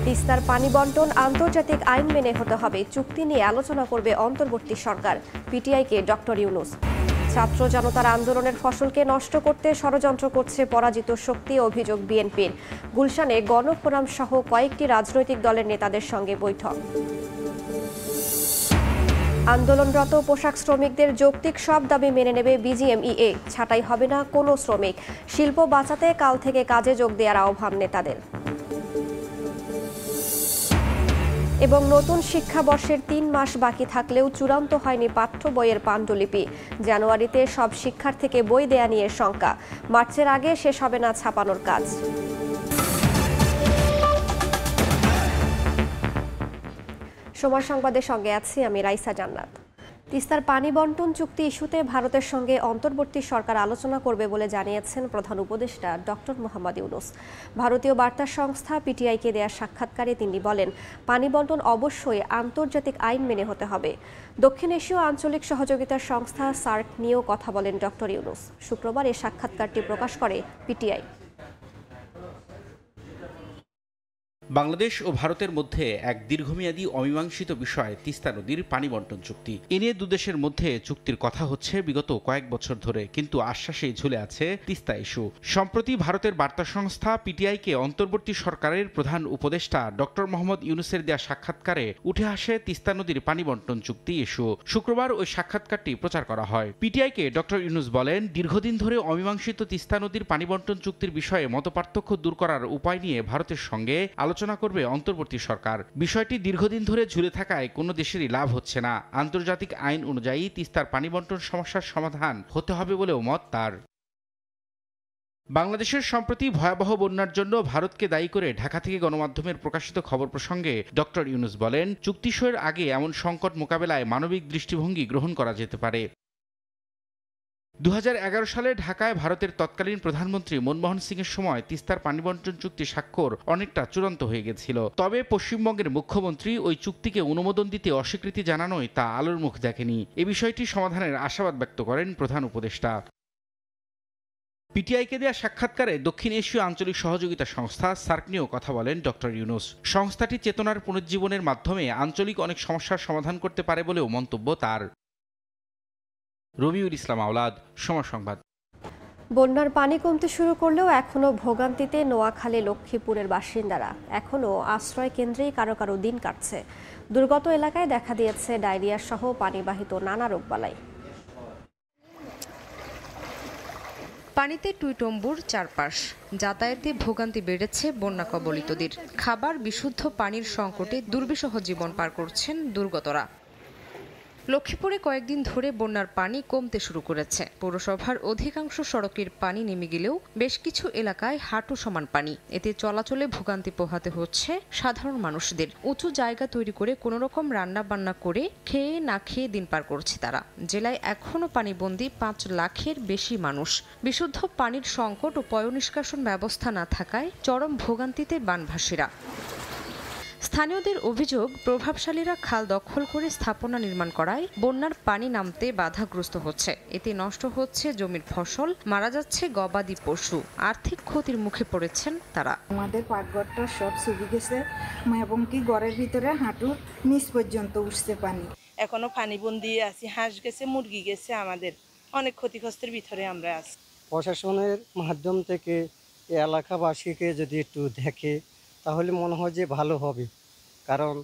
তিস্তার পানি বন্টন আন্তর্জাতিক আইন মেনে হতে হবে, চুক্তি নিয়ে আলোচনা করবে অন্তর্বর্তী সরকার। পিটিআইকে ডক্টর ইউনূস। ছাত্র জনতার আন্দোলনের ফসলকে নষ্ট করতে ষড়যন্ত্র করছে পরাজিত শক্তি, অভিযোগ বিএনপির। গুলশানে গণফোরাম সহ কয়েকটি রাজনৈতিক দলের নেতাদের সঙ্গে বৈঠক। আন্দোলনরত পোশাক শ্রমিকদের যৌক্তিক সব দাবি মেনে নেবে বিজিএমইএ। ছাঁটাই হবে না কোনো শ্রমিক। শিল্প বাঁচাতে কাল থেকে কাজে যোগ দেওয়ার আহ্বান নেতাদের। এবং নতুন শিক্ষাবর্ষের ৩ মাস বাকি থাকলেও চূড়ান্ত হয়নি পাঠ্য বইয়ের পাণ্ডুলিপি। জানুয়ারিতে সব শিক্ষার্থীকে বই দেয়া নিয়ে শঙ্কা। মার্চের আগে শেষ হবে না ছাপানোর কাজ। সময় সংবাদের সঙ্গে আছি আমি রাইসা জান্নাত। তিস্তার পানি বন্টন চুক্তি ইস্যুতে ভারতের সঙ্গে অন্তর্বর্তী সরকার আলোচনা করবে বলে জানিয়েছেন প্রধান উপদেষ্টা ডক্টর মোহাম্মদ ইউনূস। ভারতীয় বার্তা সংস্থা পিটিআইকে দেয়া সাক্ষাৎকারে তিনি বলেন, পানি বন্টন অবশ্যই আন্তর্জাতিক আইন মেনে হতে হবে। দক্ষিণ এশীয় আঞ্চলিক সহযোগিতা সংস্থা সার্ক নিয়েও কথা বলেন ডক্টর ইউনূস। শুক্রবার এই সাক্ষাৎকারটি প্রকাশ করে পিটিআই। বাংলাদেশ ও ভারতের মধ্যে এক দীর্ঘমেয়াদী অমীমাংসিত বিষয় তিস্তা নদীর পানি বন্টন চুক্তি। এ নিয়ে দুদেশের মধ্যে চুক্তির কথা হচ্ছে বিগত কয়েক বছর ধরে, কিন্তু আশ্বাসেই ঝুলে আছে তিস্তা ইস্যু। সম্প্রতি ভারতের বার্তা সংস্থা পিটিআইকে অন্তর্বর্তী সরকারের প্রধান উপদেষ্টা ডক্টর মোহাম্মদ ইউনূসের দেয়া সাক্ষাৎকারে উঠে আসে তিস্তা নদীর পানি বন্টন চুক্তি ইস্যু। শুক্রবার ওই সাক্ষাৎকারটি প্রচার করা হয়। পিটিআইকে ডক্টর ইউনূস বলেন, দীর্ঘদিন ধরে অমীমাংসিত তিস্তা নদীর পানি বন্টন চুক্তির বিষয়ে মতপার্থক্য দূর করার উপায় নিয়ে ভারতের সঙ্গে আলোচনা করবে অন্তর্বর্তী সরকার। বিষয়টি দীর্ঘদিন ধরে ঝুলে থাকায় কোনো দেশেরই লাভ হচ্ছে না। আন্তর্জাতিক আইন অনুযায়ী তিস্তার পানি বন্টন সমস্যার সমাধান হতে হবে বলেও মত তার। বাংলাদেশের সম্প্রতি ভয়াবহ বন্যার জন্য ভারতকে দায়ী করে ঢাকা থেকে গণমাধ্যমের প্রকাশিত খবর প্রসঙ্গে ডক্টর ইউনূস বলেন, চুক্তি সইয়ের আগে এমন সংকট মোকাবেলায় মানবিক দৃষ্টিভঙ্গি গ্রহণ করা যেতে পারে। 2011 সালে ঢাকায় ভারতের তৎকালীন প্রধানমন্ত্রী মনমোহন সিংয়ের সময় তিস্তার পানি বন্টন চুক্তি স্বাক্ষর অনেকটা চূড়ান্ত হয়ে গেছিল। তবে পশ্চিমবঙ্গের মুখ্যমন্ত্রী ওই চুক্তিকে অনুমোদন দিতে অস্বীকৃতি জানানোয় তা আলোর মুখ দেখেনি। এ বিষয়টি সমাধানের আশাবাদ ব্যক্ত করেন প্রধান উপদেষ্টা। পিটিআইকে দেয়া সাক্ষাৎকারে দক্ষিণ এশীয় আঞ্চলিক সহযোগিতা সংস্থা সার্ক নিয়েও কথা বলেন ডক্টর ইউনূস। সংস্থাটি চেতনার পুনর্জীবনের মাধ্যমে আঞ্চলিক অনেক সমস্যার সমাধান করতে পারে বলেও মন্তব্য তার। রবিউল ইসলাম আওলাদ, সময় সংবাদ। বন্যার পানি কমতে শুরু করলেও এখনও ভোগান্তিতে নোয়াখালী, লক্ষ্মীপুরের বাসিন্দারা। এখনও আশ্রয় কেন্দ্রেই কারো কারো দিন কাটছে। দুর্গত এলাকায় দেখা দিয়েছে ডায়রিয়া সহ পানিবাহিত নানা রোগবালাই। পানিতে টুইটম্বুর চারপাশ। যাতায়াতে ভোগান্তি বেড়েছে বন্যা কবলিতদের। খাবার, বিশুদ্ধ পানির সংকটে দুর্বিষহ জীবন পার করছেন দুর্গতরা। লক্ষ্মীপুরে কয়েকদিন ধরে বন্যার পানি কমতে শুরু করেছে। পৌরসভার অধিকাংশ সড়কের পানি নেমে গেলেও বেশ কিছু এলাকায় হাঁটু সমান পানি। এতে চলাচলে ভোগান্তি পোহাতে হচ্ছে সাধারণ মানুষদের। উঁচু জায়গা তৈরি করে কোনোরকম রান্না বান্না করে খেয়ে না খেয়ে দিন পার করছে তারা। জেলায় এখনও পানিবন্দী 5 লাখের বেশি মানুষ। বিশুদ্ধ পানির সংকট ও পয়ঃনিষ্কাশন ব্যবস্থা না থাকায় চরম ভোগান্তিতে বানভাসীরা। স্থানীয়দের অভিযোগ, প্রভাবশালীরা খাল দখল করে স্থাপনা নির্মাণ করায় বন্যার পানি নামতে বাধাগ্রস্ত হচ্ছে। এতে নষ্ট হচ্ছে জমির ফসল, মারা যাচ্ছে গবাদি পশু। আর্থিক ক্ষতির মুখে পড়েছেন তারা। আমাদের পাকঘরটা সব শুকিয়ে গেছে এবং কি ঘরের ভিতরে হাঁটুর নিচ পর্যন্ত উঠছে পানি। এখনো পানিবন্দি আছি, হাঁস গেছে, মুরগি গেছে, আমাদের অনেক ক্ষতিগ্রস্তের ভিতরে আমরা আছি। প্রশাসনের মাধ্যম থেকে এলাকাবাসীকে যদি একটু দেখে তাহলে মনে হয় যে ভালো হবে, কারণ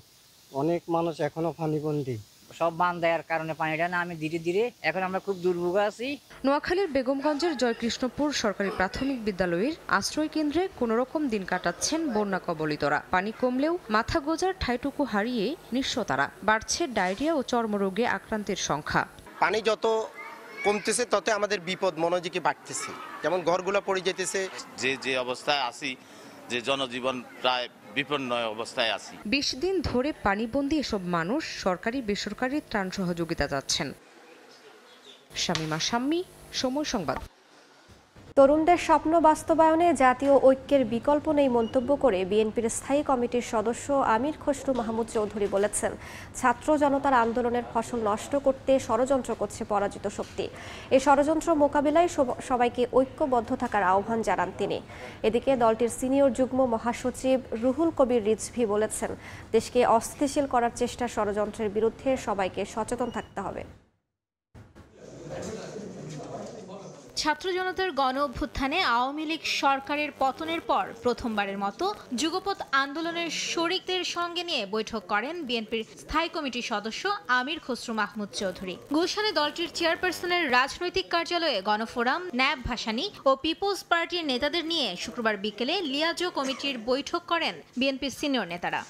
অনেক মানুষ এখনো পানিবন্দী। সব বাঁধ দেওয়ার কারণে পানিটা না, আমি ধীরে ধীরে এখন আমরা খুব দুর্ভোগে আছি। নোয়াখালীর বেগমগঞ্জের জয়কৃষ্ণপুর সরকারি প্রাথমিক বিদ্যালয়ের আশ্রয় কেন্দ্রে কোনোরকম দিন কাটাচ্ছেন বন্যা কবলিতরা। পানি কমলেও মাথা গোজার ঠাইটুকু হারিয়ে নিঃস্ব তারা। বাড়ছে ডায়রিয়া ও চর্মরোগে আক্রান্তের সংখ্যা। পানি যত কমতেছে তত আমাদের বিপদ মনোযোগী বাড়তেছে, যেমন ঘরগুলো পড়ে যেতেছে। যে অবস্থায় আছি, যে জনজীবন প্রায় বিপন্ন অবস্থায় আছি। 20 দিন ধরে পানিবন্দী এসব মানুষ সরকারি বেসরকারি ত্রাণ সহযোগিতা চাচ্ছেন। শামিমা শাম্মী, সময় সংবাদ। তরুণদের স্বপ্ন বাস্তবায়নে জাতীয় ঐক্যের বিকল্প নেই মন্তব্য করে বিএনপির স্থায়ী কমিটির সদস্য আমির খসরু মাহমুদ চৌধুরী বলেছেন, ছাত্র জনতার আন্দোলনের ফসল নষ্ট করতে ষড়যন্ত্র করছে পরাজিত শক্তি। এই ষড়যন্ত্র মোকাবিলায় সবাইকে ঐক্যবদ্ধ থাকার আহ্বান জানান তিনি। এদিকে দলটির সিনিয়র যুগ্ম মহাসচিব রুহুল কবির রিজভী বলেছেন, দেশকে অস্থিতিশীল করার চেষ্টা ষড়যন্ত্রের বিরুদ্ধে সবাইকে সচেতন থাকতে হবে। ছাত্র জনতার গণ অভ্যুত্থানে আওয়ামী লীগ সরকারের পতনের পর প্রথমবারের মতো যুগপৎ আন্দোলনের শরিকদের সঙ্গে নিয়ে বৈঠক করেন বিএনপির স্থায়ী কমিটির সদস্য আমির খসরু মাহমুদ চৌধুরী। গুলশানে দলটির চেয়ারপারসনের রাজনৈতিক কার্যালয়ে গণফোরাম, ন্যাব ভাসানী ও পিপলস পার্টির নেতাদের নিয়ে শুক্রবার বিকেলে লিয়াজো কমিটির বৈঠক করেন বিএনপির সিনিয়র নেতারা।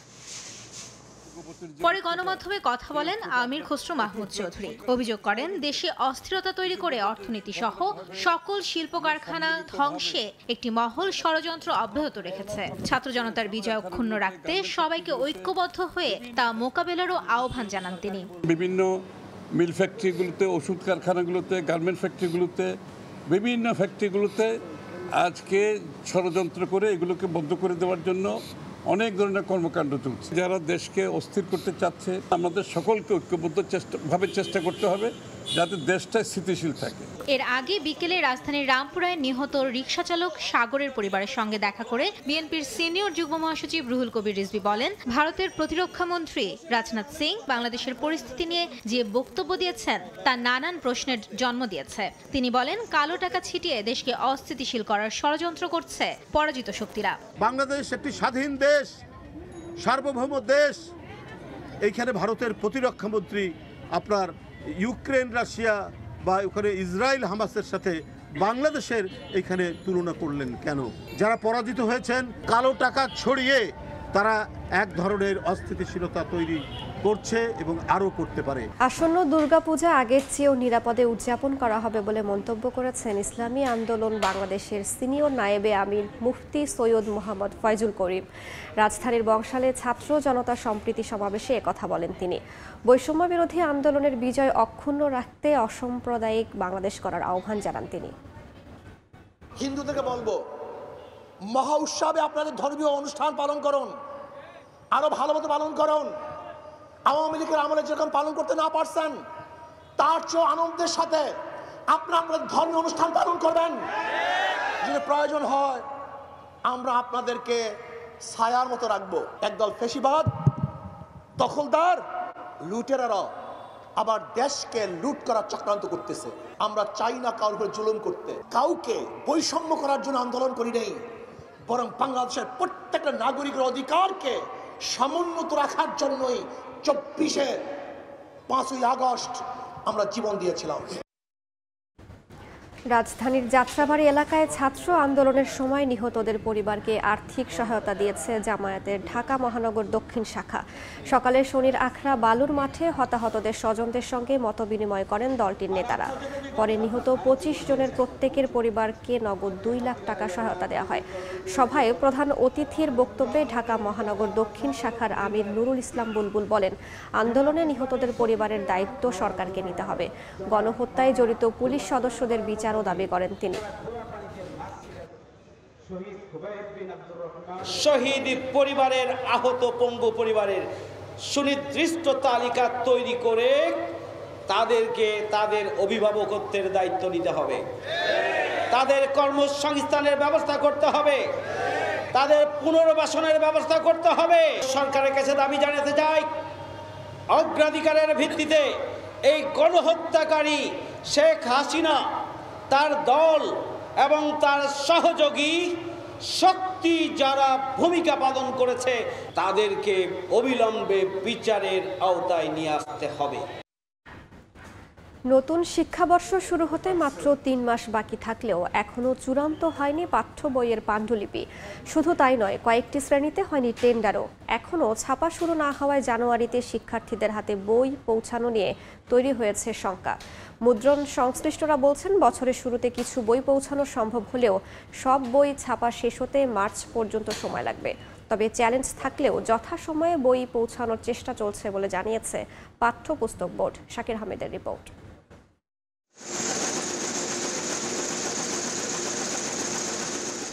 পরে গণমাধ্যমে কথা বলেন আমির খসরু মাহমুদ চৌধুরী। অভিযোগ করেন, দেশে অস্থিরতা তৈরি করে অর্থনীতি সহ সকল শিল্প কারখানা ধ্বংসে একটি মহল ষড়যন্ত্র অব্যাহত রেখেছে। ছাত্র জনতার বিজয় অক্ষুণ্ণ রাখতে সবাইকে ঐক্যবদ্ধ হয়ে তা মোকাবেলারও আহ্বান জানান তিনি। বিভিন্ন মিল ফ্যাক্টরিগুলোতে, ওষুধ কারখানাগুলোতে, গার্মেন্ট ফ্যাক্টরিগুলোতে, বিভিন্ন ফ্যাক্টরিগুলোতে আজকে ষড়যন্ত্র করে এগুলোকে বন্ধ করে দেওয়ার জন্য অনেক ধরনের কর্মকাণ্ড চলছে। যারা দেশকে অস্থির করতে চাচ্ছে, আমাদের সকলকে ঐক্যবদ্ধ চেষ্টা করতে হবে যাতে দেশটা স্থিতিশীল থাকে। এর আগে বিকেলে রাজধানীর রামপুরায় নিহত রিকশা চালক সাগরের পরিবারের সঙ্গে দেখা করে বিএনপির সিনিয়র যুগ্ম মহাসচিব রুহুল কবির রিজভী বলেন, ভারতের প্রতিরক্ষা মন্ত্রী রাজনাথ সিং বাংলাদেশের পরিস্থিতি নিয়ে যে বক্তব্য দিয়েছেন তা নানান প্রশ্নের জন্ম দিয়েছে। তিনি বলেন, কালো টাকা ছিটিয়ে দেশকে অস্থিতিশীল করার ষড়যন্ত্র করছে পরাজিত শক্তিরা। বাংলাদেশ একটি স্বাধীন দেশ, সার্বভৌম দেশ। এইখানে ভারতের প্রতিরক্ষা মন্ত্রী আপনার ইউক্রেন, রাশিয়া বা ওখানে ইসরায়েল হামাসের সাথে বাংলাদেশের এখানে তুলনা করলেন কেন? যারা পরাজিত হয়েছেন কালো টাকা ছড়িয়ে তারা এক ধরনের অস্থিতিশীলতা তৈরি করছে এবং আরও করতে পারে। আসন্ন দুর্গাপূজা আগের চেয়েও নিরাপদে উদযাপন করা হবে বলে মন্তব্য করেছেন ইসলামী আন্দোলন বাংলাদেশের সিনিয়র নায়েবে আমির মুফতি সৈয়দ মোহাম্মদ ফয়জুল করিম। রাজধানীর বংশালে ছাত্র জনতা সম্প্রীতি সমাবেশে একথা বলেন তিনি। বৈষম্য বিরোধী আন্দোলনের বিজয় অক্ষুণ্ণ রাখতে অসাম্প্রদায়িক বাংলাদেশ করার আহ্বান জানান তিনি। হিন্দুদেরকে বলবো, মহা উৎসবে আপনাদের ধর্মীয় অনুষ্ঠান পালন করুন, আরো ভালো মতো পালন করুন। আওয়ামী লীগের আমলে যেরকম পালন করতে না পারছেন, তার চেয়ে আনন্দের সাথে আপনারা আপনাদের ধর্মীয় অনুষ্ঠান পালন করবেন। যদি প্রয়োজন হয় আমরা আপনাদেরকে ছায়ার মতো রাখবো। একদল ফেসিবাদ, দখলদার, লুটেরারা আবার দেশকে লুট করার চক্রান্ত করতেছে। আমরা চাই না কারোর উপর জুলুম করতে, কাউকে বৈষম্য করার জন্য আন্দোলন করি নেই, বরং বাংলাদেশের প্রত্যেকটা নাগরিকের অধিকারকে সমুন্নত রাখার জন্যই 5ই আগস্ট আমরা জীবন দিয়েছিলাম। রাজধানীর যাত্রাবাড়ি এলাকায় ছাত্র আন্দোলনের সময় নিহতদের পরিবারকে আর্থিক সহায়তা দিয়েছে জামায়াতের ঢাকা মহানগর দক্ষিণ শাখা। সকালে শনির আখড়া বালুর মাঠে হতাহতদের স্বজনদের সঙ্গে মতবিনিময় করেন দলটির নেতারা। পরে নিহত 25 জনের প্রত্যেকের পরিবারকে নগদ 2 লাখ টাকা সহায়তা দেওয়া হয়। সভায় প্রধান অতিথির বক্তব্যে ঢাকা মহানগর দক্ষিণ শাখার আমির নুরুল ইসলাম বুলবুল বলেন, আন্দোলনে নিহতদের পরিবারের দায়িত্ব সরকারকে নিতে হবে। গণহত্যায় জড়িত পুলিশ সদস্যদের বিচার দাবি করেন তিনি। শহীদ পরিবারের, আহত পঙ্গু পরিবারের সুনির্দিষ্ট তালিকা তৈরি করে তাদেরকে তাদের অভিভাবকত্বের দায়িত্ব নিতে হবে, তাদের কর্মসংস্থানের ব্যবস্থা করতে হবে, তাদের পুনর্বাসনের ব্যবস্থা করতে হবে। সরকারের কাছে দাবি জানাতে চাই, অগ্রাধিকারের ভিত্তিতে এই গণহত্যাকারী শেখ হাসিনা, তার দল এবং তার সহযোগী শক্তি যারা ভূমিকা পালন করেছে তাদেরকে অবিলম্বে বিচারের আওতায় নিয়ে আসতে হবে। নতুন শিক্ষাবর্ষ শুরু হতে মাত্র 3 মাস বাকি থাকলেও এখনও চূড়ান্ত হয়নি পাঠ্য বইয়ের পাণ্ডুলিপি। শুধু তাই নয়, কয়েকটি শ্রেণীতে হয়নি টেন্ডারও। এখনও ছাপা শুরু না হওয়ায় জানুয়ারিতে শিক্ষার্থীদের হাতে বই পৌঁছানো নিয়ে তৈরি হয়েছে শঙ্কা। মুদ্রণ সংশ্লিষ্টরা বলছেন, বছরের শুরুতে কিছু বই পৌঁছানো সম্ভব হলেও সব বই ছাপা শেষ হতে মার্চ পর্যন্ত সময় লাগবে। তবে চ্যালেঞ্জ থাকলেও যথাসময়ে বই পৌঁছানোর চেষ্টা চলছে বলে জানিয়েছে পাঠ্যপুস্তক বোর্ড। শাকির আহমেদের রিপোর্ট।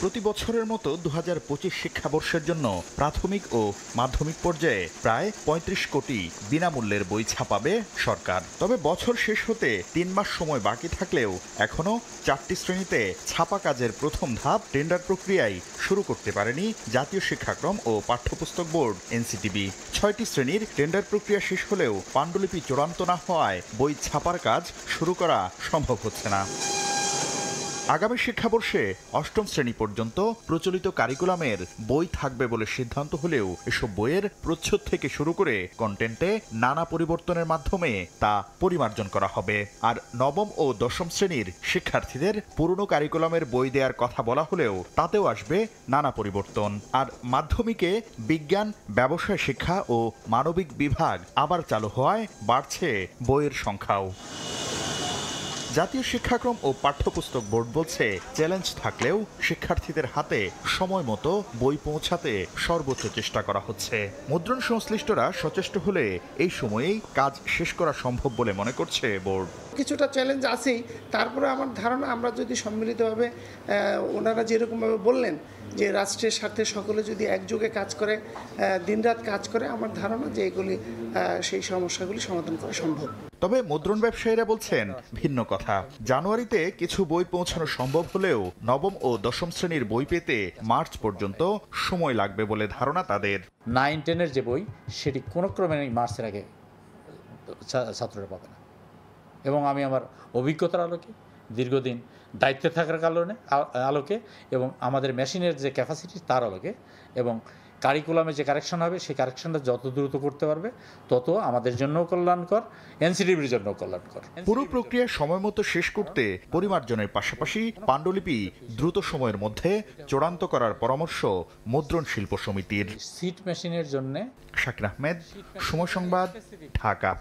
প্রতি বছরের মতো 2025 শিক্ষাবর্ষের জন্য প্রাথমিক ও মাধ্যমিক পর্যায়ে প্রায় 35 কোটি বিনামূল্যের বই ছাপাবে সরকার। তবে বছর শেষ হতে 3 মাস সময় বাকি থাকলেও এখনো 4টি শ্রেণীতে ছাপা কাজের প্রথম ধাপ টেন্ডার প্রক্রিয়ায় শুরু করতে পারেনি জাতীয় শিক্ষাক্রম ও পাঠ্যপুস্তক বোর্ড এনসিটিবি। 6টি শ্রেণীর টেন্ডার প্রক্রিয়া শেষ হলেও পাণ্ডুলিপি চূড়ান্ত না হওয়ায় বই ছাপার কাজ শুরু করা সম্ভব হচ্ছে না। আগামী শিক্ষাবর্ষে 8ম শ্রেণী পর্যন্ত প্রচলিত কারিকুলামের বই থাকবে বলে সিদ্ধান্ত হলেও এসব বইয়ের প্রচ্ছদ থেকে শুরু করে কন্টেন্টে নানা পরিবর্তনের মাধ্যমে তা পরিমার্জন করা হবে। আর 9ম ও 10ম শ্রেণীর শিক্ষার্থীদের পুরনো কারিকুলামের বই দেওয়ার কথা বলা হলেও তাতেও আসবে নানা পরিবর্তন। আর মাধ্যমিকে বিজ্ঞান, ব্যবসায় শিক্ষা ও মানবিক বিভাগ আবার চালু হওয়ায় বাড়ছে বইয়ের সংখ্যাও। জাতীয় শিক্ষাক্রম ও পাঠ্যপুস্তক বোর্ড বলছে, চ্যালেঞ্জ থাকলেও শিক্ষার্থীদের হাতে সময় মতো বই পৌঁছাতে সর্বোচ্চ চেষ্টা করা হচ্ছে। মুদ্রণ সংশ্লিষ্টরা সচেষ্ট হলে এই সময়েই কাজ শেষ করা সম্ভব বলে মনে করছে বোর্ড। কিছুটা চ্যালেঞ্জ আছেই, তারপরে আমার ধারণা আমরা যদি সম্মিলিতভাবে ওনারা যেরকমভাবে বললেন যে রাষ্ট্রের স্বার্থে সকলে যদি একযোগে কাজ করে, দিনরাত কাজ করে, আমার ধারণা যে এগুলি সেই সমস্যাগুলি সমাধান করা সম্ভব। তবে মুদ্রণ ব্যবসায়ীরা বলছেন ভিন্ন কথা। জানুয়ারিতে কিছু বই পৌঁছানো সম্ভব হলেও 9ম ও 10ম শ্রেণীর বই পেতে মার্চ পর্যন্ত সময় লাগবে বলে ধারণা তাদের। 9-10-এর যে বই সেটি কোনো ক্রমে মার্চের আগে ছাত্ররা পাবে না। এবং আমি আমার অভিজ্ঞতার আলোকে, দীর্ঘদিন দায়িত্বে থাকার কারণে আলোকে এবং আমাদের মেশিনের যে ক্যাপাসিটি তার আলোকে এবং কারিকুলামে যে কারেকশন হবে সেই কারেকশনটা যত দ্রুত করতে পারবে তত আমাদের জন্য কল্যাণকর, এনসিটিভির জন্য কল্যাণকর। পুরো প্রক্রিয়া সময় মতো শেষ করতে পরিমার্জনের পাশাপাশি পাণ্ডুলিপি দ্রুত সময়ের মধ্যে চূড়ান্ত করার পরামর্শ মুদ্রণ শিল্প সমিতির। সিট মেশিনের জন্য শাকির আহমেদ, সময় সংবাদ, ঢাকা।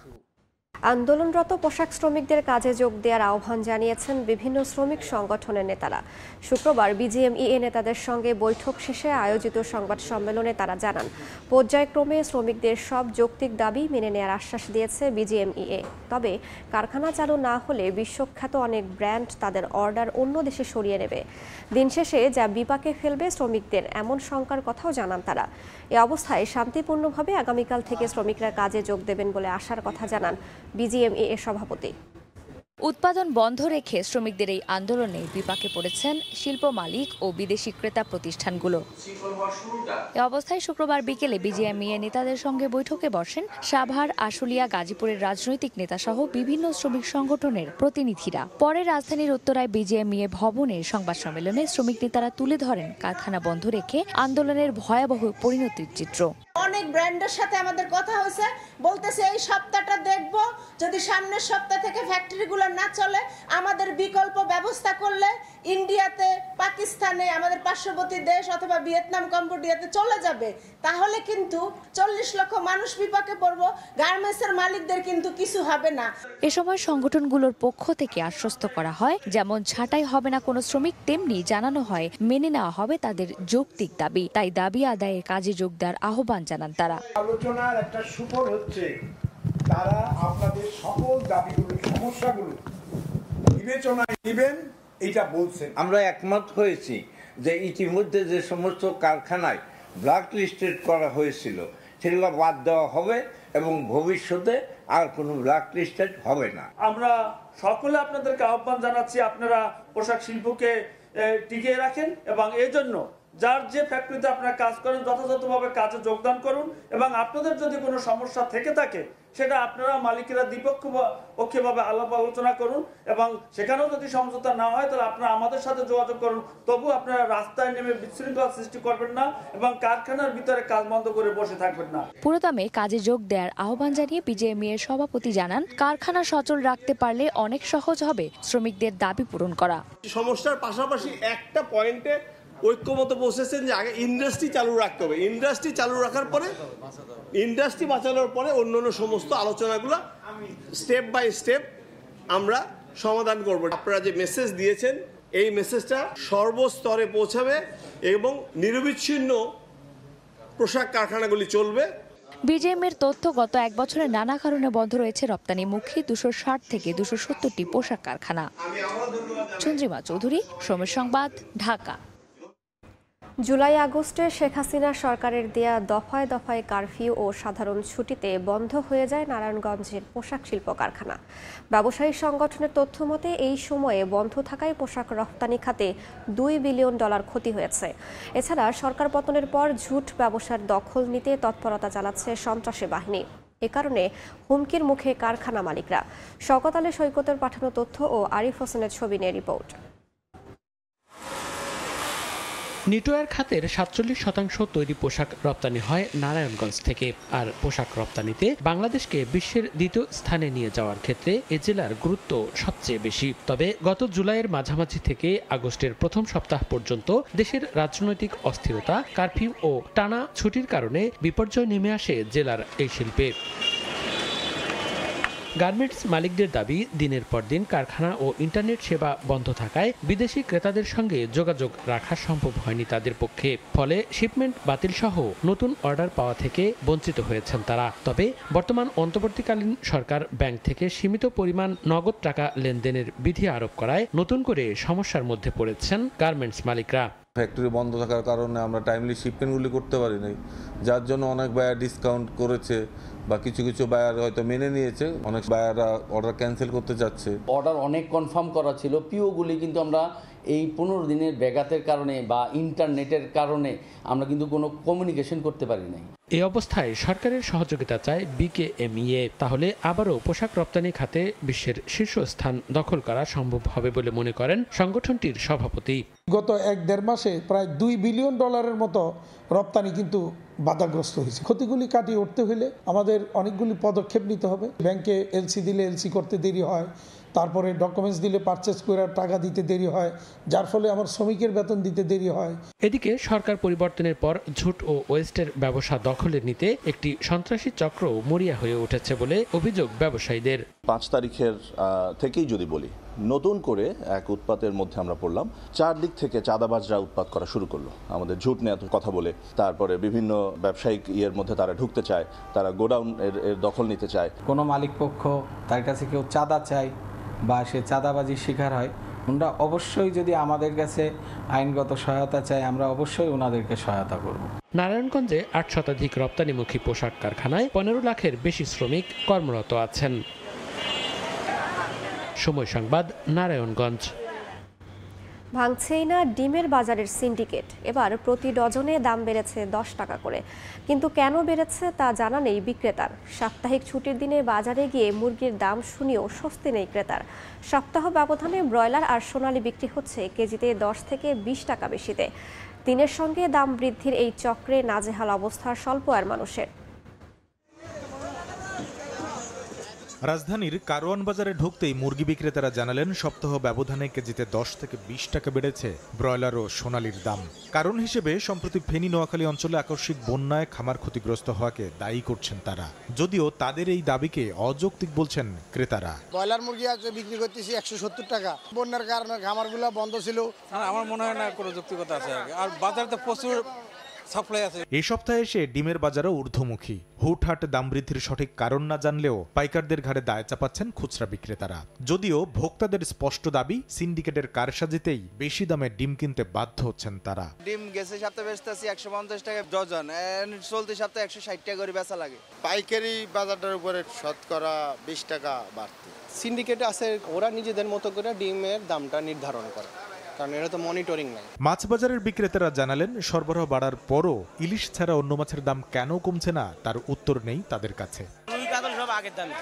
আন্দোলনরত পোশাক শ্রমিকদের কাজে যোগ দেওয়ার আহ্বান জানিয়েছেন বিভিন্ন শ্রমিক সংগঠনের নেতারা। শুক্রবার বিজিএমইএ নেতাদের সঙ্গে বৈঠক শেষে আয়োজিত সংবাদ সম্মেলনে তারা জানান, পর্যায়ক্রমে শ্রমিকদের সব যৌক্তিক দাবি মেনে নেওয়ার আশ্বাস দিয়েছে বিজিএমইএ। তবে কারখানা চালু না হলে বিশ্বখ্যাত অনেক ব্র্যান্ড তাদের অর্ডার অন্য দেশে সরিয়ে নেবে। দিন শেষে যা বিপাকে ফেলবে শ্রমিকদের, এমন শঙ্কার কথাও জানান তারা। এ অবস্থায় শান্তিপূর্ণভাবে আগামীকাল থেকে শ্রমিকরা কাজে যোগ দেবেন বলে আশার কথা জানান বিজিএমইএ সভাপতি। উৎপাদন বন্ধ রেখে শ্রমিকদের এই আন্দোলনে বিপাকে পড়েছেন শিল্প মালিক ও বিদেশি ক্রেতা প্রতিষ্ঠানগুলো। এ অবস্থায় শুক্রবার বিকেলে বিজিএমইএ নেতাদের সঙ্গে বৈঠকে বসেন সাভার, আশুলিয়া, গাজীপুরের রাজনৈতিক নেতাসহ বিভিন্ন শ্রমিক সংগঠনের প্রতিনিধিরা। পরে রাজধানীর উত্তরায় বিজিএমইএ ভবনের সংবাদ সম্মেলনে শ্রমিক নেতারা তুলে ধরেন কারখানা বন্ধ রেখে আন্দোলনের ভয়াবহ পরিণতির চিত্র। অনেক ব্র্যান্ডের সাথে আমাদের কথা হয়েছে, বলতেছে এই সপ্তাহটা দেখব, যদি সামনের সপ্তাহ থেকে ফ্যাক্টরিগুলো না চলে আমাদের বিকল্প ব্যবস্থা করলে ইন্ডিয়াতে, পাকিস্তানে, আমাদের পার্শ্ববর্তী দেশ অথবা ভিয়েতনাম, কম্বোডিয়াতে চলে যাবে, তাহলে কিন্তু 40 লক্ষ মানুষ বিপাকে পড়ব, গার্মেন্টসের মালিকদের কিন্তু কিছু হবে না। এ সময় সংগঠনগুলোর পক্ষ থেকে আশ্বস্ত করা হয়, যেমন ছাঁটাই হবে না কোনো শ্রমিক, তেমনি জানানো হয় মেনে নেওয়া হবে তাদের যৌক্তিক দাবি। তাই দাবি আদায়ে কাজে যোগ দেওয়ার আহ্বান জানান তারা। আলোচনার একটা সুফল হচ্ছে, তারা আপনাদের সকল দাবিগুলো, সমস্যাগুলো বিবেচনায় নেবেন, এটা বলছেন। আমরা একমত হয়েছি যে ইতিমধ্যে যে সমস্ত কারখানায় ব্ল্যাক লিস্টেড করা হয়েছিল সেগুলো বাদ দেওয়া হবে এবং ভবিষ্যতে আর কোনো ব্ল্যাক লিস্টেড হবে না। আমরা সকলে আপনাদেরকে আহ্বান জানাচ্ছি, আপনারা পোশাক শিল্পকে টিকিয়ে রাখেন এবং এই জন্য যার যে ফ্যাক্টরিতে আপনারা কাজ করেন যথাযথভাবে কাজে যোগদান করুন এবং আপনাদের যদি কোনো সমস্যা থেকে থাকে সেটা আপনারা মালিকেরা দ্বিপক্ষীয়ভাবে আলাপ আলোচনা করুন এবং সেখানেও যদি সমঝোতা না হয় তাহলে আপনারা আমাদের সাথে যোগাযোগ করুন। তবু আপনারা রাস্তায় নেমে বিশৃঙ্খলা সৃষ্টি করবেন না এবং কারখানার ভিতরে কাজ বন্ধ করে বসে থাকবেন না। পুরোদমে কাজে যোগ দেওয়ার আহ্বান জানিয়ে বিজিএমইএ সভাপতি জানান, কারখানা সচল রাখতে পারলে অনেক সহজ হবে শ্রমিকদের দাবি পূরণ করা। সমস্যার পাশাপাশি একটা পয়েন্টে ঐক্যমত বসেছেন যে আগে ইন্ডাস্ট্রি চালু রাখতে হবে, ইন্ডাস্ট্রি চালু রাখার পরে, ইন্ডাস্ট্রি বাঁচানোর পরে অন্যান্য সমস্ত আলোচনাগুলো স্টেপ বাই স্টেপ আমরা সমাধান করব। আপনারা যে মেসেজ দিয়েছেন এই মেসেজটা সর্বস্তরে পৌঁছাবে এবং নিরবিচ্ছিন্ন পোশাক কারখানাগুলি চলবে। বিজিএমইএর তথ্য, গত এক বছরে নানা কারণে বন্ধ রয়েছে রপ্তানিমুখী 260 থেকে 270টি পোশাক কারখানা। চন্দ্রিমা চৌধুরী, সময় সংবাদ, ঢাকা। জুলাই আগস্টে শেখ হাসিনা সরকারের দেয়া দফায় দফায় কারফিউ ও সাধারণ ছুটিতে বন্ধ হয়ে যায় নারায়ণগঞ্জের পোশাক শিল্প কারখানা। ব্যবসায়ী সংগঠনের তথ্য মতে এই সময়ে বন্ধ থাকায় পোশাক রপ্তানি খাতে $2 বিলিয়ন ক্ষতি হয়েছে। এছাড়া সরকার পতনের পর ঝুট ব্যবসার দখল নিতে তৎপরতা চালাচ্ছে সন্ত্রাসী বাহিনী। এ কারণে হুমকির মুখে কারখানা মালিকরা। শওকত আলী সৈকতের পাঠানো তথ্য ও আরিফ হোসেনের ছবি নিয়ে রিপোর্ট। নিটোয়ার খাতের 47% তৈরি পোশাক রপ্তানি হয় নারায়ণগঞ্জ থেকে। আর পোশাক রপ্তানিতে বাংলাদেশকে বিশ্বের দ্বিতীয় স্থানে নিয়ে যাওয়ার ক্ষেত্রে এ জেলার গুরুত্ব সবচেয়ে বেশি। তবে গত জুলাইয়ের মাঝামাঝি থেকে আগস্টের প্রথম সপ্তাহ পর্যন্ত দেশের রাজনৈতিক অস্থিরতা, কারফিউ ও টানা ছুটির কারণে বিপর্যয় নেমে আসে জেলার এই শিল্পে। গার্মেন্টস মালিকদের দাবি, দিনের পর দিন কারখানা ও ইন্টারনেট সেবা বন্ধ থাকায় বিদেশি ক্রেতাদের সঙ্গে যোগাযোগ রাখা সম্ভব হয়নি তাদের পক্ষে। ফলে শিপমেন্ট বাতিল সহ নতুন অর্ডার পাওয়া থেকে বঞ্চিত হয়েছেন তারা। তবে বর্তমান অন্তর্বর্তীকালীন সরকার ব্যাংক থেকে সীমিত পরিমাণ নগদ টাকা লেনদেনের বিধি আরোপ করায় নতুন করে সমস্যার মধ্যে পড়েছেন গার্মেন্টস মালিকরা। ফ্যাক্টরি বন্ধ থাকার কারণে আমরা টাইমলি শিপমেন্টগুলি করতে পারি নাই, যার জন্য অনেক বায়ার ডিসকাউন্ট করেছে বা কিছু কিছু বায়ার হয়তো মেনে নিয়েছে, অনেক বায়াররা অর্ডার ক্যান্সেল করতে চাচ্ছে। অর্ডার অনেক কনফার্ম করা ছিল, পিওগুলি কিন্তু আমরা এই 15 দিনের ব্যাঘাতের কারণে বা ইন্টারনেটের কারণে আমরা কিন্তু কোনো কমিউনিকেশন করতে পারি নাই। এই অবস্থায় সরকারের সহযোগিতা চায় বিকেএমইএ। তাহলে আবারও পোশাক রপ্তানি খাতে বিশ্বের শীর্ষস্থান দখল করা সম্ভব হবে বলে মনে করেন সংগঠনটির সভাপতি। গত 1-1.5 মাসে প্রায় $2 বিলিয়ন মতো রপ্তানি কিন্তু বাধাগ্রস্ত হয়েছে। ক্ষতিগুলি কাটিয়ে উঠতে হলে আমাদের অনেকগুলি পদক্ষেপ নিতে হবে। ব্যাংকে এলসি দিলে এলসি করতে দেরি হয়, তারপরে ডকুমেন্টস দিলে পারচেজ করে টাকা দিতে দেরি হয়, যার ফলে আমার শ্রমিকের বেতন দিতে দেরি হয়। এদিকে সরকার পরিবর্তনের পর ঝুট ও ওয়েস্টের ব্যবসা দখলে নিতে একটি সন্ত্রাসী চক্র মরিয়া হয়ে উঠেছে বলে অভিযোগ ব্যবসায়ীদের। 5 তারিখের থেকেই যদি বলি, নতুন করে এক উৎপাতের মধ্যে আমরা পড়লাম। 4 দিক থেকে চাঁদাবাজরা উৎপাত করা শুরু করলো, আমাদের ঝুট নেওয়ার কথা বলে। তারপরে বিভিন্ন ব্যবসায়িক ইয়ের মধ্যে তারা ঢুকতে চায়, তারা গোডাউন এর দখল নিতে চায়। কোনো মালিক পক্ষ তার কাছে কেউ চাঁদা চায় বা সে চাঁদাবাজির শিকার হয়, আমরা অবশ্যই যদি আমাদের কাছে আইনগত সহায়তা চায়, আমরা অবশ্যই ওনাদেরকে সহায়তা করব। নারায়ণগঞ্জে 8 শতাধিক রপ্তানিমুখী পোশাক কারখানায় 15 লাখের বেশি শ্রমিক কর্মরত আছেন। সময় সংবাদ, নারায়ণগঞ্জ। ভাঙছেই না ডিমের বাজারের সিন্ডিকেট। এবার প্রতি ডজনে দাম বেড়েছে 10 টাকা করে। কিন্তু কেন বেড়েছে তা জানা নেই বিক্রেতার। সাপ্তাহিক ছুটির দিনে বাজারে গিয়ে মুরগির দাম শুনিয়েও স্বস্তি নেই ক্রেতার। সপ্তাহ ব্যবধানে ব্রয়লার আর সোনালী বিক্রি হচ্ছে কেজিতে 10 থেকে 20 টাকা বেশিতে। দিনের সঙ্গে দাম বৃদ্ধির এই চক্রে নাজেহাল অবস্থা স্বল্প আয়ের মানুষের। রাজধানীর কারওয়ান বাজারে ঢুকতেই মুরগি বিক্রেতারা জানালেন সপ্তাহ ব্যবধানে কেজিতে 10 থেকে 20 টাকা বেড়েছে ব্রয়লার ও সোনালীর দাম। কারণ হিসেবে সম্প্রতি ফেনী নোয়াখালী অঞ্চলে আকস্মিক বন্যায় খামার ক্ষতিগ্রস্ত হওয়াকে দায়ী করছেন তারা, যদিও তাদের এই দাবিকে অযৌক্তিক বলছেন ক্রেতারা। ব্রয়লার মুরগি আজকে বিক্রি করতেছি 170 টাকা। বন্যার কারণে খামারগুলো বন্ধ ছিল। আমার মনে হয় না কোনো যৌক্তিকতা আছে, আর বাজারে তো প্রচুর সাপ্লাই আছে। এই সপ্তাহে এসে ডিমের বাজারও ঊর্ধ্বমুখী। হুটহাট দাম বৃদ্ধির সঠিক কারণ না জানলেও পাইকারদের ঘাড়ে দায় চাপাচ্ছেন খুচরা বিক্রেতারা। যদিও ভোক্তাদের স্পষ্ট দাবি, সিন্ডিকেটের কারসাজিতেই বেশি দামে ডিম কিনতে বাধ্য হচ্ছেন তারা। ডিম গেছে সপ্তাহে বেচতেছি 150 টাকা ডজন, চলতি সপ্তাহে 160 টাকা করে বেচা লাগে। পাইকারি বাজারটার উপরে শতকরা 20 টাকা বাড়তি। সিন্ডিকেট আছে, ওরা নিজেদের মতো করে ডিমের দামটা নির্ধারণ করে, কারণ এটা তো মনিটরিং নাই। মাছ বাজারের বিক্রেতারা জানালেন সরবরাহ বাড়ার পরও ইলিশ ছাড়া অন্য মাছের দাম কেন কমছে না তার উত্তর নেই তাদের কাছে। রুই কাতল সব আগের দামে,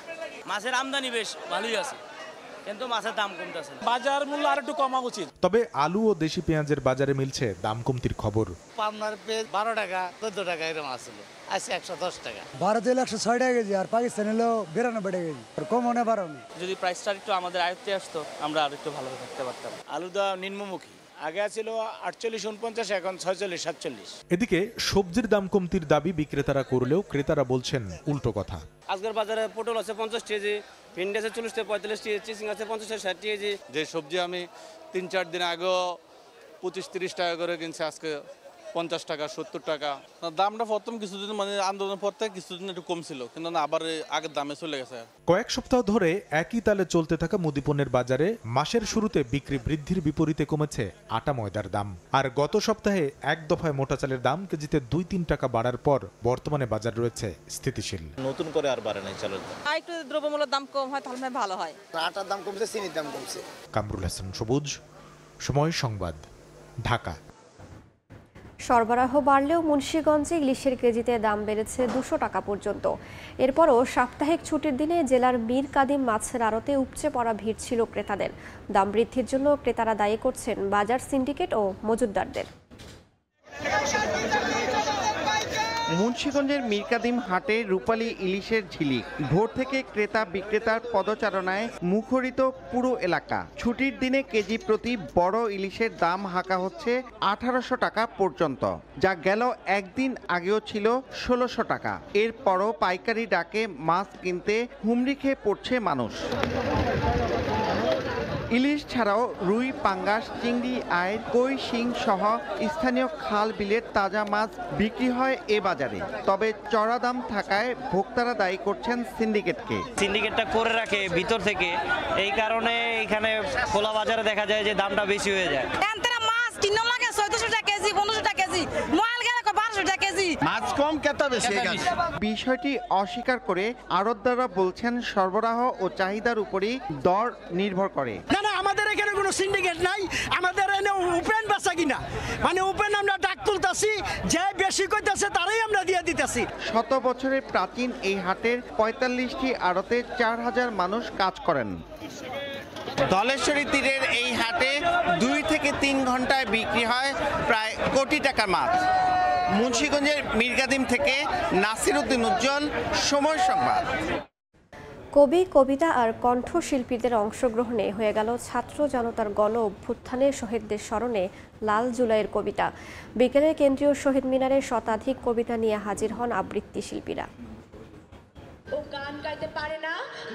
মাছের আমদানি বেশ ভালোই আছে, কিন্তু মাছের দাম কমতেছে। বাজার মূল্য আর একটু কমা উচিত। তবে আলু ও দেশি পেঁয়াজের বাজারে মিলছে দাম কমতির খবর। পাবনার পেঁয়াজ 12 টাকা 14 টাকা এরকম আসছিল, আজকে 110 টাকা। ভারত হলো 106 টাকা কেজি, আর পাকিস্তান হলো 92 টাকা কেজি। কম হনে পারো না। যদি প্রাইসটা একটু আমাদের আয়ত্তে আসতো, আমরা আর একটু ভালো থাকতে পারতাম। আলুদা নিম্নমুখী, আগে ছিল 48-49, এখন 46-47। এদিকে সবজির দাম কমতির দাবি বিক্রেতারা করলেও ক্রেতারা বলছেন উল্টো কথা। আজকের বাজারে পটল আছে 50 কেজি, ভিন্ডি আছে 40 থেকে 45 কেজি, চিচিং আছে 50-60 কেজি। যে সবজি আমি 3-4 দিন আগে 25-30 টাকা করে কিনছি, আজকে 50 টাকা 70 টাকা। দামটা প্রথম কিছুদিন মানে আন্দোলনের পর থেকে কিছুদিন একটু কম ছিল, কিন্তু না আবার আগের দামে চলে গেছে। কয়েক সপ্তাহ ধরে একই তালে চলতে থাকা মুদিপণ্যের বাজারে মাসের শুরুতে বিক্রি বৃদ্ধির বিপরীতে কমেছে আটা ময়দার দাম। আর গত সপ্তাহে এক দফায় মোটা চালের দাম কেজিতে 2-3 টাকা বাড়ার পর বর্তমানে বাজার রয়েছে স্থিতিশীল। নতুন করে আর বাড়ে নাই চালের দাম। একটু দ্রব্যমূল্যের দাম কম হয় তাহলে ভালো হয়। আটার দাম কমছে, চিনির দাম কমছে। কামরুল হাসান সবুজ, সময় সংবাদ, ঢাকা। সরবরাহ বাড়লেও মুন্সিগঞ্জে ইলিশের কেজিতে দাম বেড়েছে 200 টাকা পর্যন্ত। এরপরও সাপ্তাহিক ছুটির দিনে জেলার মীর কাদিম মাছের আড়তে উপচে পড়া ভিড় ছিল ক্রেতাদের। দাম বৃদ্ধির জন্য ক্রেতারা দায়ী করছেন বাজার সিন্ডিকেট ও মজুতদারদের। মুন্সিগঞ্জের মীর কাদিম হাটে রূপালী ইলিশের ঝিলিক। ভোর থেকে ক্রেতা বিক্রেতার পদচারণায় মুখরিত পুরো এলাকা। ছুটির দিনে কেজি প্রতি বড় ইলিশের দাম হাঁকা হচ্ছে 1800 টাকা পর্যন্ত, যা গেল একদিন আগেও ছিল 1600 টাকা। এরপরও পাইকারি ডাকে মাছ কিনতে হুমড়ি খেয়ে পড়ছে মানুষ। ইলিশ ছাড়াও রুই, পাঙ্গাস, চিংড়ি, আইড়, কই, শিং সহ স্থানীয় খাল বিলের তাজা মাছ বিক্রি হয় এ বাজারে। তবে চড়া দাম থাকায় ভোক্তারা দায়ী করছেন সিন্ডিকেটকে। সিন্ডিকেটটা করে রাখে ভিতর থেকে, এই কারণে এখানে খোলা বাজারে দেখা যায় যে দামটা বেশি হয়ে যায়। মাছ কিনো লাগে 1400 টাকা কেজি, 1500 টাকা কেজি, মোয়াল গেলে 1200 টাকা কেজি। মাছ কম, ক্রেতা বেশি। বিষয়টি অস্বীকার করে আড়তদাররা বলছেন সরবরাহ ও চাহিদার উপরই দর নির্ভর করে। না, আমাদের এখানে কোনো সিন্ডিকেট নাই, আমাদের এখানে ওপেন বেচা কিনা, মানে ওপেন আমরা ডাক তুলতাছি, যে বেশি কইতাছে তারাই আমরা দিয়ে দিতেছি। শত বছরের প্রাচীন এই হাটের 45টি আড়তে 4000 মানুষ কাজ করেন। ধলেশ্বরী তীরের এই হাটে 2 থেকে 3 ঘন্টায় বিক্রি হয় প্রায় কোটি টাকার মাছ। মুন্সিগঞ্জের মীর কাদিম থেকে নাসির উদ্দিন উজ্জ্বল, সময় সংবাদ। কবি, কবিতা আর কণ্ঠশিল্পীদের অংশগ্রহণে হয়ে গেল ছাত্র জনতার গণ অভ্যুত্থানে শহীদদের স্মরণে লাল জুলাইয়ের কবিতা। বিকেলে কেন্দ্রীয় শহীদ মিনারে শতাধিক কবিতা নিয়ে হাজির হন আবৃত্তি শিল্পীরা। ও গান গাইতে পারে না,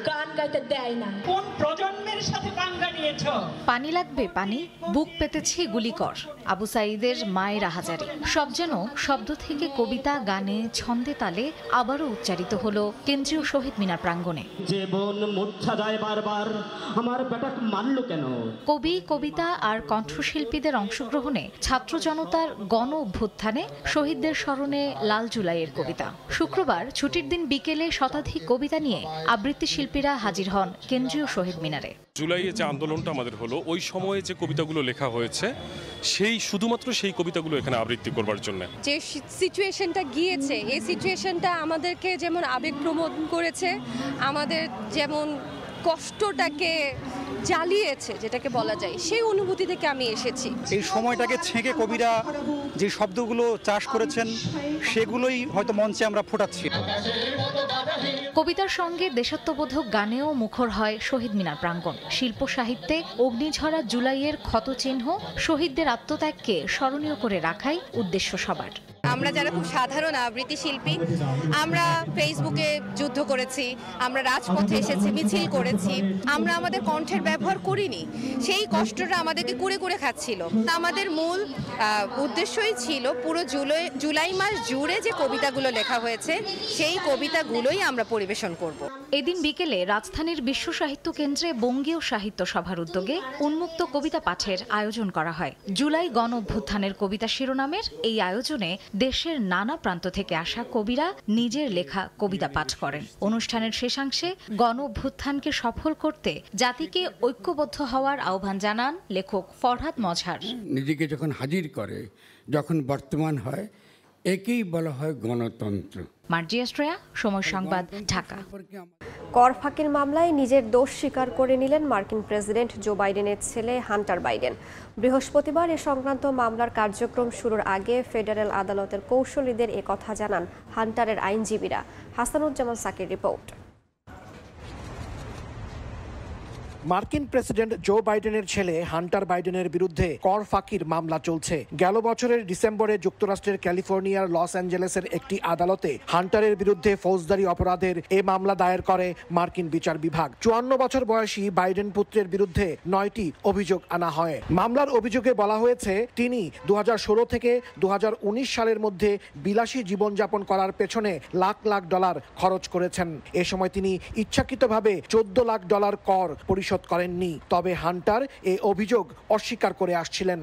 গান গাইতে দেয় না। কোন প্রজন্মের সাথে পাঙ্গা নিয়েছো? পানি লাগবে পানি, বুক পেতেছি গুলিকর, আবু সাঈদের মায়ের হাজারি। সব যেন শব্দ থেকে কবিতা, গানে, ছন্দে তালে আবারও উচ্চারিত হলো কেন্দ্রীয় শহীদ মিনার প্রাঙ্গণে। জীবন মূর্ছা যায় বারবার, আমার বেটা মারলো কেন? কবি, কবিতা আর কণ্ঠশিল্পীদের অংশগ্রহণে ছাত্র জনতার গণ অভ্যুত্থানে শহীদদের স্মরণে লাল জুলাইয়ের কবিতা। শুক্রবার ছুটির দিন বিকেলে শতাধিক কবিতা নিয়ে আবৃত্তি শিল্পীরা হাজির হন কেন্দ্রীয় শহীদ মিনারে। জুলাইয়ে যে আন্দোলনটা আমাদের হলো, ওই সময়ে যে কবিতাগুলো লেখা হয়েছে, শুধুমাত্র সেই কবিতাগুলো এখানে আবৃত্তি করবার জন্য। যে সিচুয়েশনটা গিয়েছে, এই সিচুয়েশনটা আমাদেরকে যেমন আবেগপ্রবণ করেছে, আমাদের যেমন কষ্টটাকে জ্বালিয়েছে, যেটাকে বলা যায়, সেই অনুভূতি থেকে আমি এসেছি। এই সময়টাকে ছেঁকে কবিরা যে শব্দগুলো চাষ করেছেন, সেগুলোই হয়তো মঞ্চে আমরা ফোটাচ্ছি। কবিতার সঙ্গে দেশাত্মবোধক গানেও মুখর হয় শহীদ মিনার প্রাঙ্গণ। শিল্প সাহিত্যে অগ্নিঝরা জুলাইয়ের ক্ষতচিহ্ন, শহীদদের আত্মত্যাগকে স্মরণীয় করে রাখাই উদ্দেশ্য সবার। আমরা যারা খুব সাধারণ আবৃত্তি শিল্পী, আমরা ফেসবুকে যুদ্ধ করেছি, আমরা রাজপথে এসেছি, মিছিল করেছি, আমরা আমাদের কণ্ঠের ব্যবহার করিনি। সেই কষ্টটা আমাদেরকে কুড়ে কুড়ে খাচ্ছিল। আমাদের মূল উদ্দেশ্যই ছিল পুরো জুলাই মাস জুড়ে যে কবিতাগুলো লেখা হয়েছে, সেই কবিতাগুলোই আমরা পরিবেশন করব। এদিন বিকেলে রাজধানীর বিশ্ব সাহিত্য কেন্দ্রে বঙ্গীয় সাহিত্য সভার উদ্যোগে উন্মুক্ত কবিতা পাঠের আয়োজন করা হয়। জুলাই গণ অভ্যুত্থানের কবিতা শিরোনামের এই আয়োজনে দেশের নানা প্রান্ত থেকে আসা কবিরা নিজের লেখা কবিতা পাঠ করেন। অনুষ্ঠানের শেষাংশে গণ অভ্যুত্থানকে সফল করতে জাতিকে ঐক্যবদ্ধ হওয়ার আহ্বান জানান লেখক ফরহাদ মজহার। নিজেকে যখন হাজির করে, যখন বর্তমান হয়, একেই বলা হয় গণতন্ত্র। মার্জিয়া শ্রেয়া, সময় সংবাদ, ঢাকা। কর ফাঁকির মামলায় নিজের দোষ স্বীকার করে নিলেন মার্কিন প্রেসিডেন্ট জো বাইডেনের ছেলে হান্টার বাইডেন। বৃহস্পতিবার এ সংক্রান্ত মামলার কার্যক্রম শুরুর আগে ফেডারেল আদালতের কৌঁসুলিদের একথা জানান হান্টারের আইনজীবীরা। হাসানুজ্জামান সাকির রিপোর্ট। মার্কিন প্রেসিডেন্ট জো বাইডেনের ছেলে হান্টার বাইডেনের বিরুদ্ধে কর ফাঁকির মামলা চলছে। গেল বছরের ডিসেম্বরে যুক্তরাষ্ট্রের ক্যালিফোর্নিয়ার লস অ্যাঞ্জেলেসের একটি আদালতে হান্টারের বিরুদ্ধে ফৌজদারি অপরাধের এ মামলা দায়ের করে মার্কিন বিচার বিভাগ। 54 বছর বয়সী বাইডেন পুত্রের বিরুদ্ধে 9টি অভিযোগ আনা হয়। মামলার অভিযোগে বলা হয়েছে তিনি 2016 থেকে 2019 সালের মধ্যে বিলাসী জীবনযাপন করার পেছনে লাখ লাখ ডলার খরচ করেছেন। এ সময় তিনি ইচ্ছাকৃতভাবে $14 লাখ কর পরিশোধ করেননি। তবে হান্টার এই অভিযোগ অস্বীকার করে আসছিলেন।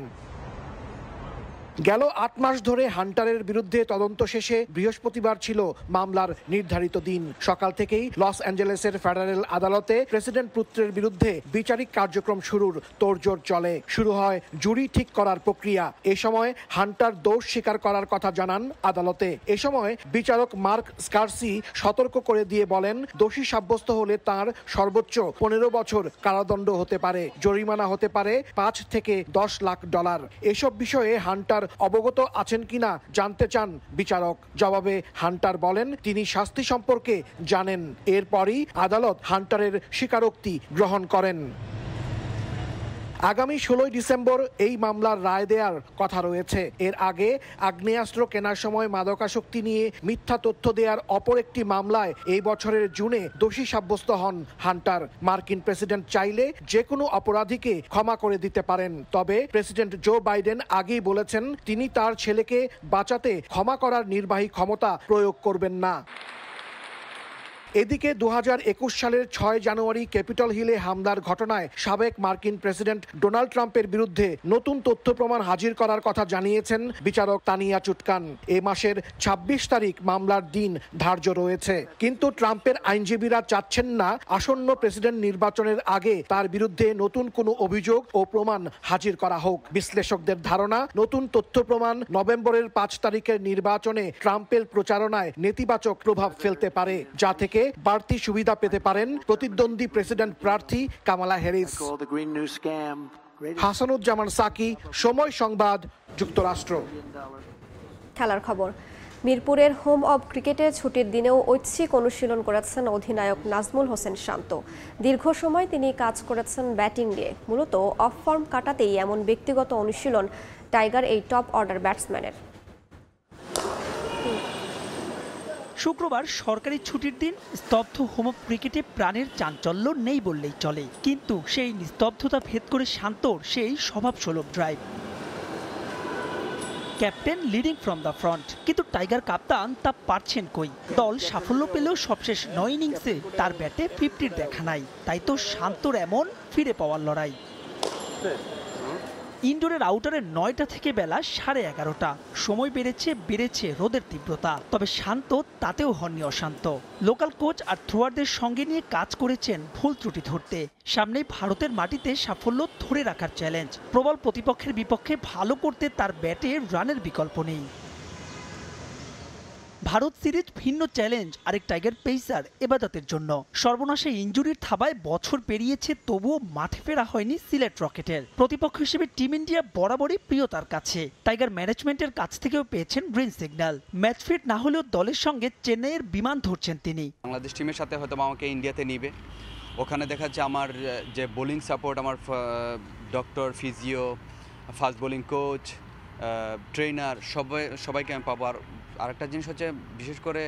গেল 8 মাস ধরে হান্টারের বিরুদ্ধে তদন্ত শেষে বৃহস্পতিবার ছিল মামলার নির্ধারিত দিন। সকাল থেকেই লস অ্যাঞ্জেলেসের ফেডারেল আদালতে প্রেসিডেন্ট পুত্রের বিরুদ্ধে বিচারিক কার্যক্রম শুরুর তোড়জোড় চলে। শুরু হয় জুরি ঠিক করার প্রক্রিয়া। এ সময় হান্টার দোষ স্বীকার করার কথা জানান আদালতে। এ সময় বিচারক মার্ক স্কার্সি সতর্ক করে দিয়ে বলেন, দোষী সাব্যস্ত হলে তার সর্বোচ্চ 15 বছর কারাদণ্ড হতে পারে, জরিমানা হতে পারে $5 থেকে $10 লাখ। এসব বিষয়ে হান্টার অবগত আছেন কিনা জানতে চান বিচারক। জবাবে হান্টার বলেন তিনি শাস্তি সম্পর্কে জানেন। এরপরই আদালত হান্টারের স্বীকারোক্তি গ্রহণ করেন। আগামী 16 ডিসেম্বর এই মামলার রায় দেওয়ার কথা রয়েছে। এর আগে আগ্নেয়াস্ত্র কেনার সময় মাদকাসক্তি নিয়ে মিথ্যা তথ্য দেওয়ার অপর একটি মামলায় এই বছরের জুনে দোষী সাব্যস্ত হন হান্টার। মার্কিন প্রেসিডেন্ট চাইলে যে কোনো অপরাধীকে ক্ষমা করে দিতে পারেন। তবে প্রেসিডেন্ট জো বাইডেন আগেই বলেছেন তিনি তার ছেলেকে বাঁচাতে ক্ষমা করার নির্বাহী ক্ষমতা প্রয়োগ করবেন না। এদিকে 2021 সালের 6 জানুয়ারি ক্যাপিটল হিলে হামলার ঘটনায় সাবেক মার্কিন প্রেসিডেন্ট ডোনাল্ড ট্রাম্পের বিরুদ্ধে নতুন তথ্য প্রমাণ হাজির করার কথা জানিয়েছেন বিচারক তানিয়া চুটকান। এ মাসের 26 তারিখ মামলার দিন ধার্য রয়েছে। কিন্তু ট্রাম্পের আইনজীবীরা চাচ্ছেন না আসন্ন প্রেসিডেন্ট নির্বাচনের আগে তার বিরুদ্ধে নতুন কোনো অভিযোগ ও প্রমাণ হাজির করা হোক। বিশ্লেষকদের ধারণা, নতুন তথ্য প্রমাণ নভেম্বরের 5 তারিখের নির্বাচনে ট্রাম্পের প্রচারণায় নেতিবাচক প্রভাব ফেলতে পারে, যা থেকে বাড়তি সুবিধা পেতে পারেন প্রতিদ্বন্দ্বী প্রেসিডেন্ট প্রার্থী কামালা হ্যারিস। হাসানুজ্জামান সাকি, সময় সংবাদ, যুক্তরাষ্ট্র। খেলার খবর। মিরপুরের হোম অব ক্রিকেটে ছুটির দিনেও ঐচ্ছিক অনুশীলন করেছেন অধিনায়ক নাজমুল হোসেন শান্ত। দীর্ঘ সময় তিনি কাজ করেছেন ব্যাটিং নিয়ে। মূলত অফ ফর্ম কাটাতেই এমন ব্যক্তিগত অনুশীলন টাইগার এই টপ অর্ডার ব্যাটসম্যানের। শুক্রবার সরকারি ছুটির দিন স্তব্ধ হোম অব ক্রিকেটে প্রাণের চাঞ্চল্য নেই বললেই চলে। কিন্তু সেই নিস্তব্ধতা ভেদ করে শান্তর সেই স্বভাবসুলভ drive. Captain leading from the front, কিন্তু টাইগার কাপ্তান তা পারছেন কই। দল সাফল্য পেলেও সবশেষ 9 ইনিংসে তার ব্যাটে 50-র দেখা নাই। তাই তো শান্তর এমন ফিরে পাওয়ার লড়াই। ইনডোরের আউটারে 9টা থেকে বেলা 11:30। সময় বেড়েছে রোদের তীব্রতা। তবে শান্ত তাতেও হননি অশান্ত। লোকাল কোচ আর থ্রোয়ারদের সঙ্গে নিয়ে কাজ করেছেন ভুল ত্রুটি ধরতে। সামনেই ভারতের মাটিতে সাফল্য ধরে রাখার চ্যালেঞ্জ। প্রবল প্রতিপক্ষের বিপক্ষে ভালো করতে তার ব্যাটে রানের বিকল্প নেই। ভারত সিরিজ ভিন্ন চ্যালেঞ্জ আরেক টাইগার পেসার এবাদতের জন্য। সর্বনাশে ইনজুরির থাবায় বছর পেরিয়েছে, তবুও মাঠে ফেরা হয়নি সিলেট রকেটের। প্রতিপক্ষ হিসেবে টিম ইন্ডিয়া বরাবরই প্রিয় তার কাছে। টাইগার ম্যানেজমেন্টের কাছ থেকেও পেয়েছেন গ্রিন সিগন্যাল। ম্যাচ ফিট না হলেও দলের সঙ্গে চেন্নাইয়ের বিমান ধরছেন তিনি। বাংলাদেশ টিমের সাথে হয়তো আমাকে ইন্ডিয়াতে নিবে। ওখানে দেখা যাচ্ছে আমার যে বোলিং সাপোর্ট, আমার doctor, physio, fast bowling coach, trainer সবাইকে আমি পাবো। আর আরেকটা জিনিস হচ্ছে বিশেষ করে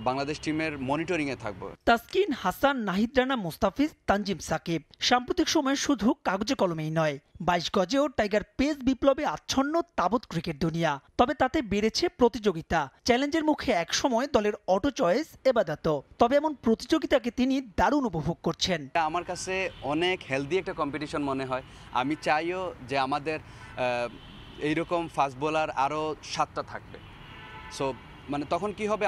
বাংলাদেশ টিমের মনিটরিংয়ে থাকবো। তাসকিন, হাসান, নাহিদ রানা, মুস্তাফিজ, তানজিম সাকিব সাম্প্রতিক সময়ে শুধু কাগজে কলমেই নয়, 22 গজেও টাইগার পেস বিপ্লবে আচ্ছন্ন তাবৎ ক্রিকেট দুনিয়া। তবে তাতে বেড়েছে প্রতিযোগিতা। চ্যালেঞ্জের মুখে একসময় দলের অটো চয়েস এবাদত। তবে এমন প্রতিযোগিতাকে তিনি দারুণ উপভোগ করছেন। আমার কাছে অনেক হেলদি একটা কম্পিটিশন মনে হয়। আমি চাইও যে আমাদের এইরকম ফাস্ট বোলার আরও 7টা থাকবে। সো মানে তখন কি হবে,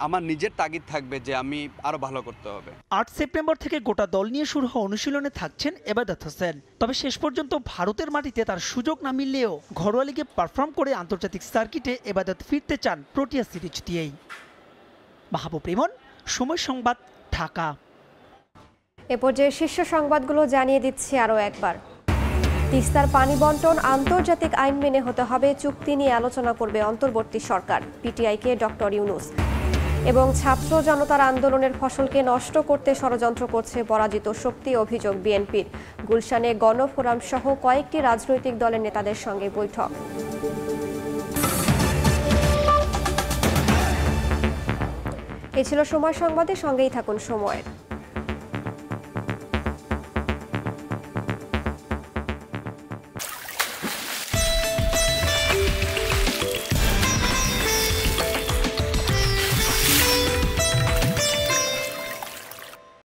আমার নিজের তাগিদ থাকবে যে আমি আরো ভালো করতে হবে। 8 সেপ্টেম্বর থেকে গোটা দল নিয়ে শুরু হওয়া অনুশীলনে থাকছেন এবাদত হোসেন। তবে শেষ পর্যন্ত ভারতের মাটিতে তার সুযোগ না মিললেও ঘরোয়া লিগে পারফর্ম করে আন্তর্জাতিক সার্কিটে এবাদত ফিরতে চান প্রোটিয়া সিরিজ দিয়েই। মাহবুব রিমন, সময় সংবাদ, ঢাকা। এ পর্যায়ে শীর্ষ সংবাদগুলো জানিয়ে দিচ্ছি আরও একবার। তিস্তার পানি বন্টন আন্তর্জাতিক আইন মেনে হতে হবে, চুক্তি নিয়ে আলোচনা করবে অন্তর্বর্তী সরকার। পিটিআইকে ডক্টর ইউনূস। এবং ছাত্র জনতার আন্দোলনের ফসলকে নষ্ট করতে ষড়যন্ত্র করছে পরাজিত শক্তি, অভিযোগ বিএনপির। গুলশানে গণফোরাম সহ কয়েকটি রাজনৈতিক দলের নেতাদের সঙ্গে বৈঠক। এই ছিল সময় সংবাদের, সঙ্গেই থাকুন সময়ের।